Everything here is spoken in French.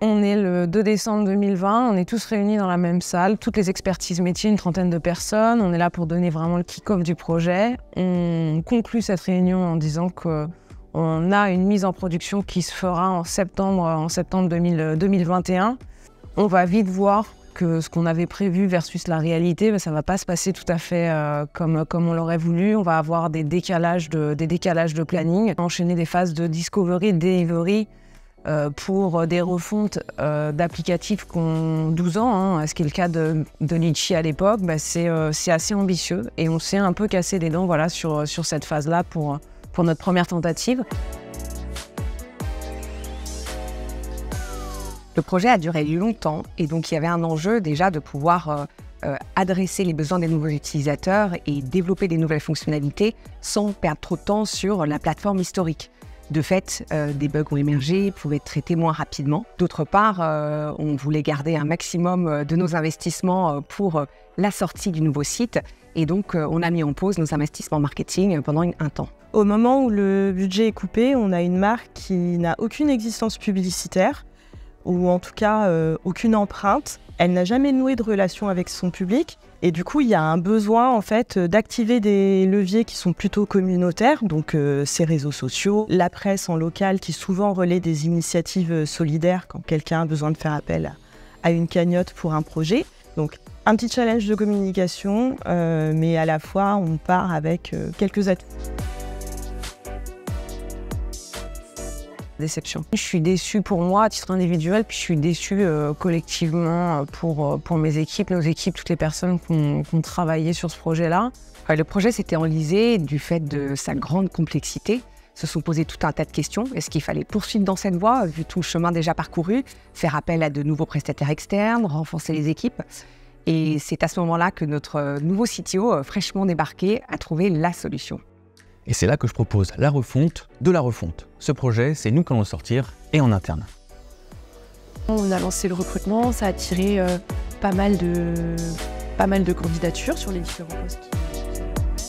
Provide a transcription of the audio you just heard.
On est le 2 décembre 2020, on est tous réunis dans la même salle, toutes les expertises métiers, une trentaine de personnes. On est là pour donner vraiment le kick-off du projet. On conclut cette réunion en disant qu'on a une mise en production qui se fera en septembre 2021. On va vite voir que ce qu'on avait prévu versus la réalité, ça ne va pas se passer tout à fait comme on l'aurait voulu. On va avoir des décalages de planning, enchaîner des phases de discovery, delivery, pour des refontes d'applicatifs qui ont 12 ans, ce qui est le cas de Litchi à l'époque. C'est assez ambitieux et on s'est un peu cassé les dents sur cette phase-là pour notre première tentative. Le projet a duré longtemps et donc il y avait un enjeu déjà de pouvoir adresser les besoins des nouveaux utilisateurs et développer des nouvelles fonctionnalités sans perdre trop de temps sur la plateforme historique. De fait, des bugs ont émergé, pouvaient être traités moins rapidement. D'autre part, on voulait garder un maximum de nos investissements pour la sortie du nouveau site. Et donc, on a mis en pause nos investissements marketing pendant un temps. Au moment où le budget est coupé, on a une marque qui n'a aucune existence publicitaire, ou en tout cas aucune empreinte. Elle n'a jamais noué de relation avec son public. Et du coup, il y a un besoin en fait d'activer des leviers qui sont plutôt communautaires, donc ces réseaux sociaux, la presse en local qui souvent relaie des initiatives solidaires quand quelqu'un a besoin de faire appel à une cagnotte pour un projet. Donc un petit challenge de communication, mais à la fois on part avec quelques atouts. Déception. Je suis déçue pour moi à titre individuel, puis je suis déçue collectivement pour mes équipes, nos équipes, toutes les personnes qui ont travaillé sur ce projet-là. Le projet s'était enlisé du fait de sa grande complexité. Se sont posé tout un tas de questions. Est-ce qu'il fallait poursuivre dans cette voie, vu tout le chemin déjà parcouru, faire appel à de nouveaux prestataires externes, renforcer les équipes? Et c'est à ce moment-là que notre nouveau CTO, fraîchement débarqué, a trouvé la solution. Et c'est là que je propose la refonte de la refonte. Ce projet, c'est nous qui allons le sortir et en interne. On a lancé le recrutement, ça a attiré pas mal de candidatures sur les différents postes.